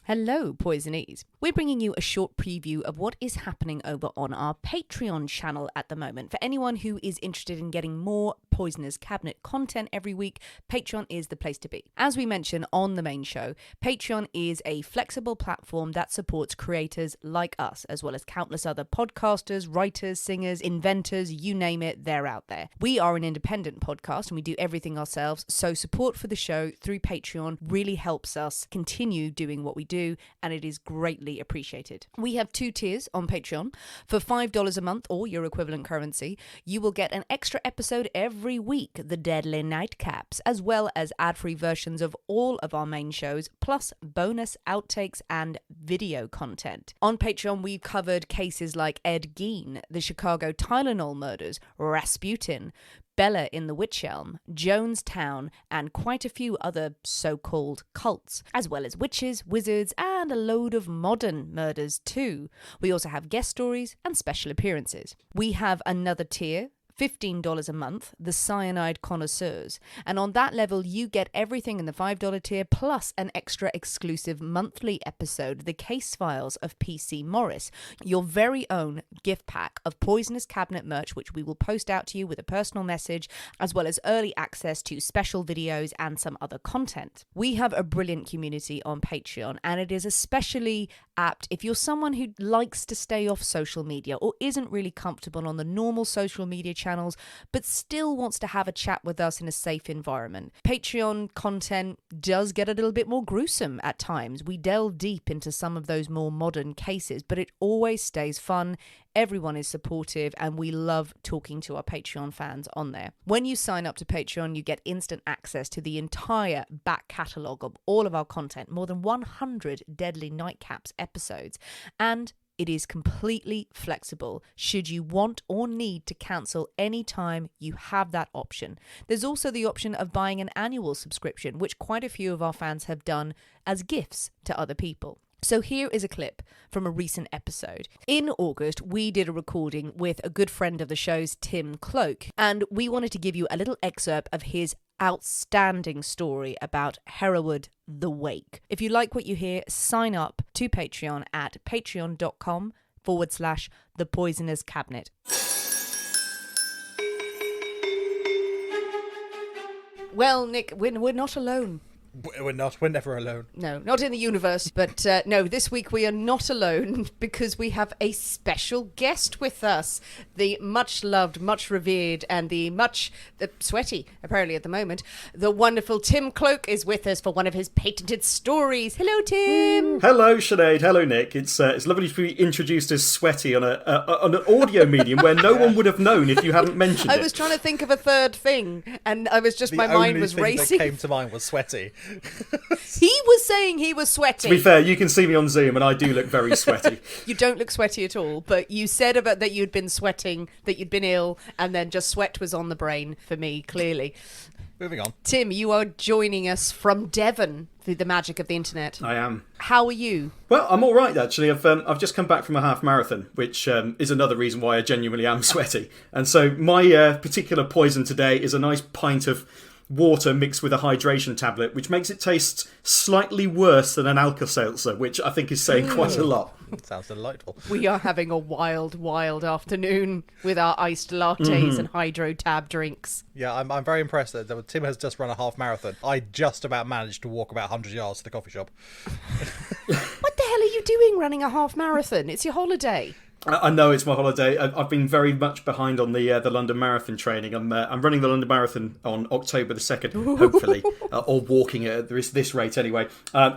Hello, Poisonees. We're bringing you a short preview of what is happening over on our Patreon channel at the moment. For anyone who is interested in getting more Poisoners Cabinet content every week, Patreon is the place to be. As we mentioned on the main show, Patreon is a flexible platform that supports creators like us, as well as countless other podcasters, writers, singers, inventors, you name it, they're out there. We are an independent podcast and we do everything ourselves, so support for the show through Patreon really helps us continue doing what we do, and it is greatly appreciated. We have 2 tiers on Patreon. For $5 a month or your equivalent currency, you will get an extra episode every week, the Deadly Nightcaps, as well as ad-free versions of all of our main shows, plus bonus outtakes and video content. On Patreon, we've covered cases like Ed Gein, the Chicago Tylenol murders, Rasputin, Bella in the Witch Elm, Jonestown, and quite a few other so-called cults, as well as witches, wizards, and a load of modern murders too. We also have guest stories and special appearances. We have another tier, $15 a month, the Cyanide Connoisseurs. And on that level, you get everything in the $5 tier plus an extra exclusive monthly episode, The Case Files of P.C. Morris, your very own gift pack of Poisonous Cabinet merch, which we will post out to you with a personal message, as well as early access to special videos and some other content. We have a brilliant community on Patreon, and it is especially apt if you're someone who likes to stay off social media or isn't really comfortable on the normal social media channels, but still wants to have a chat with us in a safe environment. Patreon content does get a little bit more gruesome at times. We delve deep into some of those more modern cases, but it always stays fun. Everyone is supportive, and we love talking to our Patreon fans on there. When you sign up to Patreon, you get instant access to the entire back catalogue of all of our content, more than 100 Deadly Nightcaps episodes, and it is completely flexible. Should you want or need to cancel any time, you have that option. There's also the option of buying an annual subscription, which quite a few of our fans have done as gifts to other people. So here is a clip from a recent episode. In August, we did a recording with a good friend of the show's, Tim Cloak, and we wanted to give you a little excerpt of his outstanding story about Hereward the Wake. If you like what you hear, sign up to Patreon at patreon.com/The Poisoners Cabinet. Well, Nick, we're not alone. We're not. We're never alone. No, not in the universe. But no, this week we are not alone because we have a special guest with us. The much loved, much revered, and the sweaty, apparently at the moment, the wonderful Tim Cloak is with us for one of his patented stories. Hello, Tim. Hello, Sinead. Hello, Nick. It's lovely to be introduced as sweaty on an audio medium where no one would have known if you hadn't mentioned it. I was trying to think of a third thing, and I was just, my mind was racing. The only thing that came to mind was sweaty. He was saying he was sweaty. To be fair, you can see me on Zoom and I do look very sweaty. You don't look sweaty at all, but you said about that you'd been sweating, that you'd been ill, and then just sweat was on the brain for me, clearly. Moving on. Tim, you are joining us from Devon through the magic of the internet. I am. How are you? Well, I'm all right, actually. I've just come back from a half marathon, which is another reason why I genuinely am sweaty. And so my particular poison today is a nice pint of water mixed with a hydration tablet, which makes it taste slightly worse than an Alka-Seltzer, which I think is saying quite a lot. Sounds delightful. We are having a wild, wild afternoon with our iced lattes and hydro tab drinks. Yeah, I'm very impressed that Tim has just run a half marathon. I just about managed to walk about 100 yards to the coffee shop. What the hell are you doing running a half marathon? It's your holiday. I know it's my holiday. I've been very much behind on the London Marathon training. I'm running the London Marathon on October the 2nd, hopefully, or walking at this rate anyway,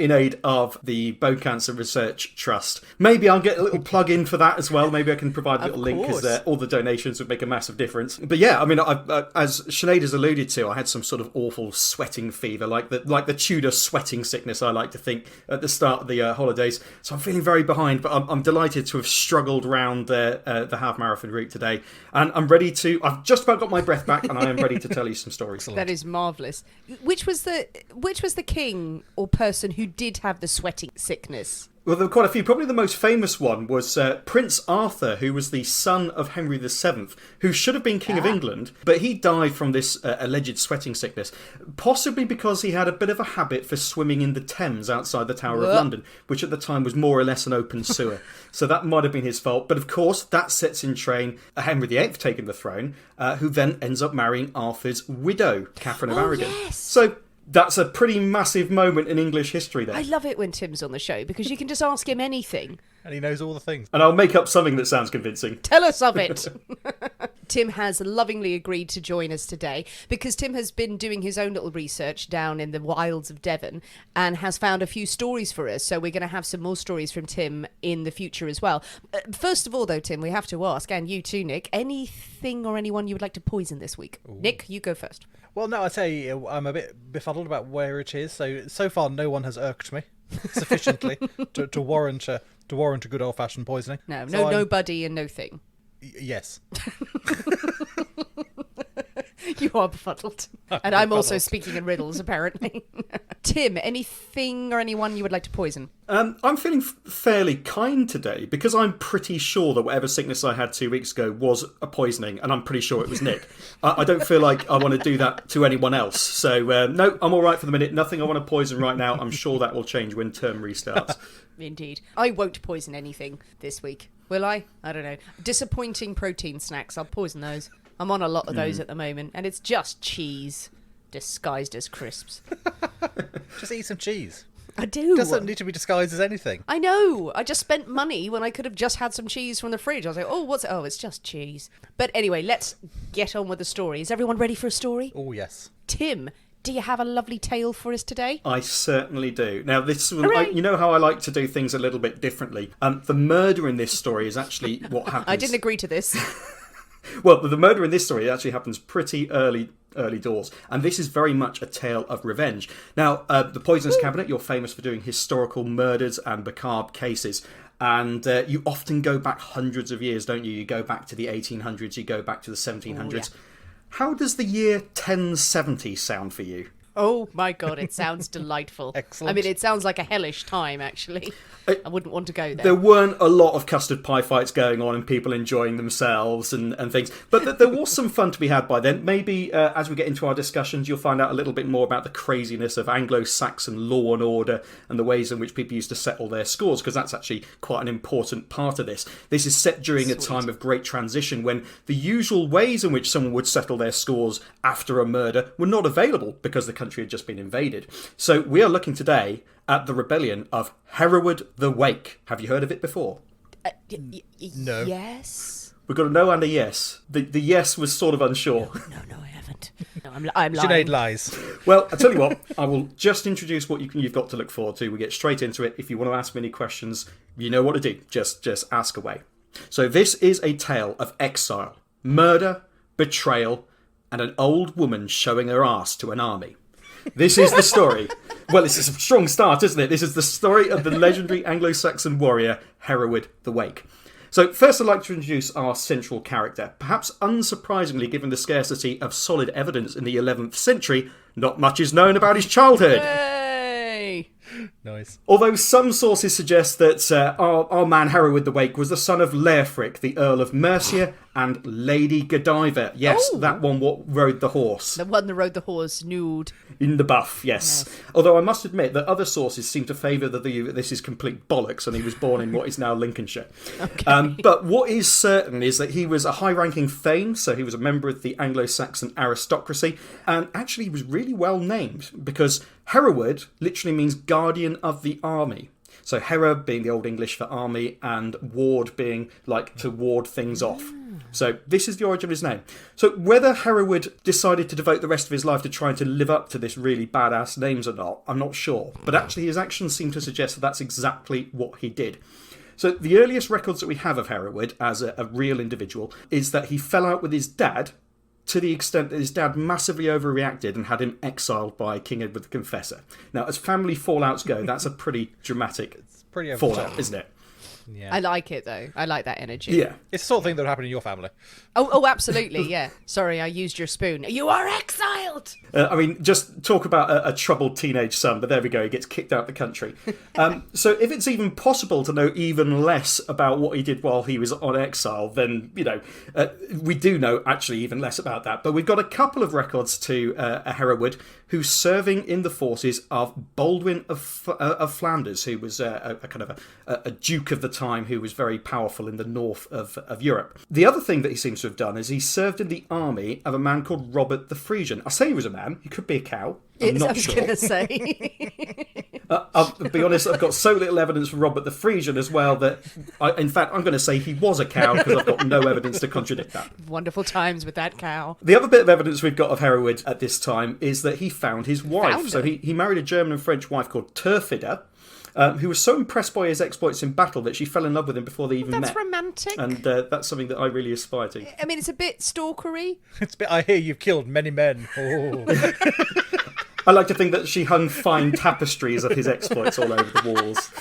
in aid of the Bone Cancer Research Trust. Maybe I'll get a little plug in for that as well. Maybe I can provide a little link because all the donations would make a massive difference. But yeah, I mean, as Sinead has alluded to, I had some sort of awful sweating fever, like the Tudor sweating sickness, I like to think, at the start of the holidays. So I'm feeling very behind, but I'm delighted to have struggled around the half marathon route today, and I'm ready to. I've just about got my breath back, and I am ready to tell you some stories. That is marvellous. Which was the king or person who did have the sweating sickness? Well, there were quite a few. Probably the most famous one was Prince Arthur, who was the son of Henry VII, who should have been King of England, but he died from this alleged sweating sickness, possibly because he had a bit of a habit for swimming in the Thames outside the Tower of London, which at the time was more or less an open sewer. So that might have been his fault. But of course, that sets in train Henry VIII taking the throne, who then ends up marrying Arthur's widow, Catherine of Aragon. Yes. So that's a pretty massive moment in English history there. I love it when Tim's on the show because you can just ask him anything. And he knows all the things. And I'll make up something that sounds convincing. Tell us of it. Tim has lovingly agreed to join us today because Tim has been doing his own little research down in the wilds of Devon and has found a few stories for us. So we're going to have some more stories from Tim in the future as well. First of all, though, Tim, we have to ask, and you too, Nick, anything or anyone you would like to poison this week? Ooh. Nick, you go first. Well, no, I tell you, I'm a bit befuddled about where it is. So far, no one has irked me sufficiently to warrant a good old-fashioned poisoning. No buddy and no thing. Yes. You are befuddled. And I'm also speaking in riddles, apparently. Tim, anything or anyone you would like to poison? I'm feeling fairly kind today because I'm pretty sure that whatever sickness I had 2 weeks ago was a poisoning, and I'm pretty sure it was Nick. I don't feel like I want to do that to anyone else. So, no, I'm all right for the minute. Nothing I want to poison right now. I'm sure that will change when term restarts. Indeed. I won't poison anything this week. Will I? I don't know. Disappointing protein snacks. I'll poison those. I'm on a lot of those at the moment, and it's just cheese disguised as crisps. Just eat some cheese. I do. It doesn't need to be disguised as anything. I know. I just spent money when I could have just had some cheese from the fridge. I was like, oh, what's it? Oh, it's just cheese. But anyway, let's get on with the story. Is everyone ready for a story? Oh, yes. Tim, do you have a lovely tale for us today? I certainly do. Now, this one, you know how I like to do things a little bit differently. The murder in this story is actually what happens. I didn't agree to this. Well, the murder in this story actually happens pretty early doors, and this is very much a tale of revenge. Now, the Poisonous Cabinet, you're famous for doing historical murders and macabre cases, and you often go back hundreds of years, don't you? You go back to the 1800s, you go back to the 1700s. Yeah. How does the year 1070 sound for you? Oh my God, it sounds delightful. Excellent. I mean, it sounds like a hellish time, actually. I wouldn't want to go there. There weren't a lot of custard pie fights going on and people enjoying themselves and things. But there was some fun to be had by then. Maybe as we get into our discussions, you'll find out a little bit more about the craziness of Anglo-Saxon law and order and the ways in which people used to settle their scores, because that's actually quite an important part of this. This is set during a time of great transition when the usual ways in which someone would settle their scores after a murder were not available because the country had just been invaded. So we are looking today at the rebellion of Hereward the Wake. Have you heard of it before? No. Yes. We've got a no and a yes. The yes was sort of unsure. No, I haven't. No, I'm lying. Sinead lies. Well, I'll tell you what, I will just introduce what you've got to look forward to. We get straight into it. If you want to ask me any questions, you know what to do. Just ask away. So this is a tale of exile, murder, betrayal, and an old woman showing her arse to an army. This is the story. Well, it's a strong start, isn't it? This is the story of the legendary Anglo-Saxon warrior Hereward the Wake. So first I'd like to introduce our central character. Perhaps unsurprisingly, given the scarcity of solid evidence in the 11th century, not much is known about his childhood. Hey! Nice. Although some sources suggest that our man Hereward the Wake was the son of Leofric, the Earl of Mercia, and Lady Godiva. Yes, that one what rode the horse. The one that rode the horse nude. In the buff, yes. Although I must admit that other sources seem to favour that this is complete bollocks and he was born in what is now Lincolnshire. Okay. But what is certain is that he was a high-ranking thane, so he was a member of the Anglo-Saxon aristocracy, and actually he was really well named because Hereward literally means guardian of the army. So Hera being the Old English for army and ward being like to ward things off. So this is the origin of his name. So whether Hereward decided to devote the rest of his life to trying to live up to this really badass names or not, I'm not sure. But actually his actions seem to suggest that that's exactly what he did. So the earliest records that we have of Hereward as a real individual is that he fell out with his dad to the extent that his dad massively overreacted and had him exiled by King Edward the Confessor. Now, as family fallouts go, that's a pretty dramatic fallout, isn't it? Yeah. I like it though. I like that energy. Yeah. It's the sort of thing that would happen in your family. Oh, absolutely. Yeah. Sorry, I used your spoon. You are exiled. I mean, just talk about a troubled teenage son, but there we go, he gets kicked out of the country. So if it's even possible to know even less about what he did while he was on exile, then, we do know actually even less about that. But we've got a couple of records to Hereward, who's serving in the forces of Baldwin of Flanders, who was a kind of a duke of the time who was very powerful in the north of Europe. The other thing that he seems to have done is he served in the army of a man called Robert the Frisian. I say he was a man, he could be a cow. I'm not sure. I was going to say. I'll be honest, I've got so little evidence from Robert the Frisian as well that, in fact, I'm going to say he was a cow because I've got no evidence to contradict that. Wonderful times with that cow. The other bit of evidence we've got of Hereward at this time is that he found his wife. So he married a German and French wife called Turfida, who was so impressed by his exploits in battle that she fell in love with him before they even met. That's romantic. And that's something that I really aspire to. I mean, it's a bit stalkery. I hear you've killed many men. Oh. I like to think that she hung fine tapestries of his exploits all over the walls.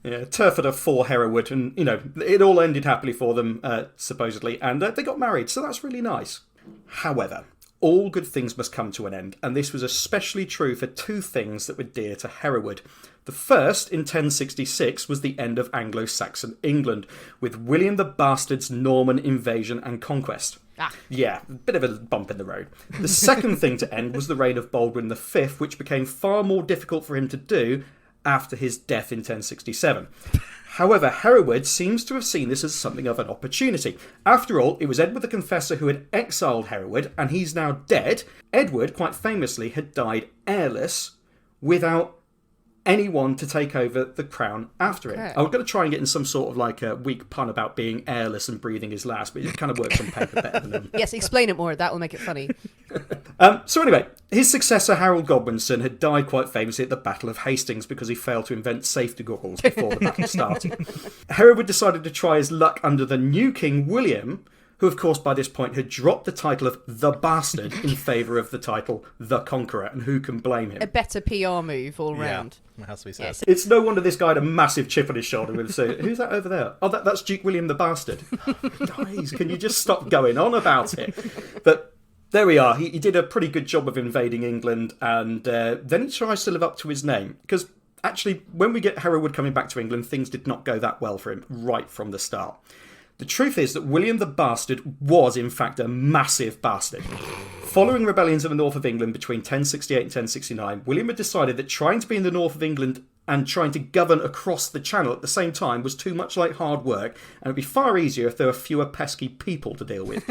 Yeah, Turfida for Hereward, and it all ended happily for them, supposedly, and they got married, so that's really nice. However, all good things must come to an end, and this was especially true for two things that were dear to Hereward. The first, in 1066, was the end of Anglo-Saxon England, with William the Bastard's Norman invasion and conquest. Yeah, a bit of a bump in the road. The second thing to end was the reign of Baldwin V, which became far more difficult for him to do after his death in 1067. However, Hereward seems to have seen this as something of an opportunity. After all, it was Edward the Confessor who had exiled Hereward, and he's now dead. Edward, quite famously, had died heirless without anyone to take over the crown after him. I was going to try and get in some sort of a weak pun about being airless and breathing his last, but it kind of works on paper better than him. Yes, explain it more. That will make it funny. So anyway, his successor Harold Godwinson had died quite famously at the Battle of Hastings because he failed to invent safety goggles before the battle started. Hereward decided to try his luck under the new King William, who, of course, by this point had dropped the title of The Bastard in favour of the title The Conqueror, and who can blame him? A better PR move all round. Yeah, it has to be said. Yes. It's no wonder this guy had a massive chip on his shoulder with say, who's that over there? Oh, that's Duke William the Bastard. Guys, can you just stop going on about it? But there we are. He did a pretty good job of invading England, and then he tries to live up to his name. Because actually, when we get Hereward coming back to England, things did not go that well for him right from the start. The truth is that William the Bastard was, in fact, a massive bastard. Following rebellions in the north of England between 1068 and 1069, William had decided that trying to be in the north of England and trying to govern across the Channel at the same time was too much like hard work, and it would be far easier if there were fewer pesky people to deal with.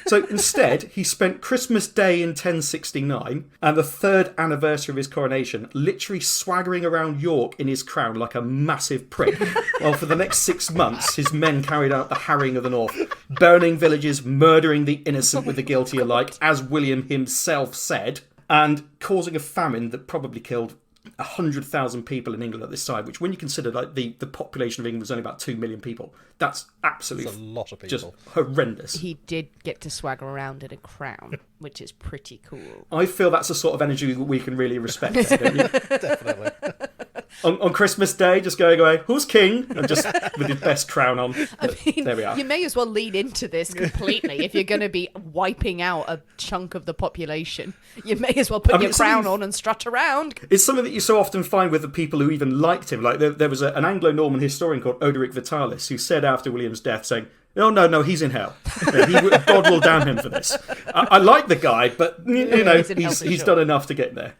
So instead, he spent Christmas Day in 1069 and the third anniversary of his coronation literally swaggering around York in his crown like a massive prick, while for the next 6 months his men carried out the harrying of the north, burning villages, murdering the innocent with the guilty alike, as William himself said, and causing a famine that probably killed 100,000 people in England at this time, which when you consider the population of England was only about 2 million people, that's absolutely a lot of people. Just horrendous. He did get to swagger around in a crown, which is pretty cool. I feel that's the sort of energy that we can really respect, don't you? Definitely. On Christmas Day, just going away, who's king? And just with his best crown on. I mean, there we are. You may as well lean into this completely if you're going to be wiping out a chunk of the population. You may as well put your crown on and strut around. It's something that you so often find with the people who even liked him. Like there was an Anglo-Norman historian called Odoric Vitalis who said after William's death, saying, "Oh no, he's in hell. God will damn him for this. I like the guy, but he's done enough to get there."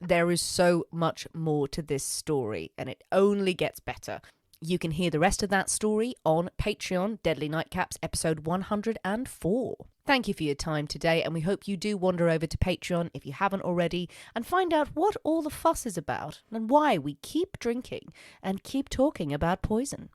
There is so much more to this story, and it only gets better. You can hear the rest of that story on Patreon, Deadly Nightcaps, episode 104. Thank you for your time today, and we hope you do wander over to Patreon if you haven't already, and find out what all the fuss is about, and why we keep drinking and keep talking about poison.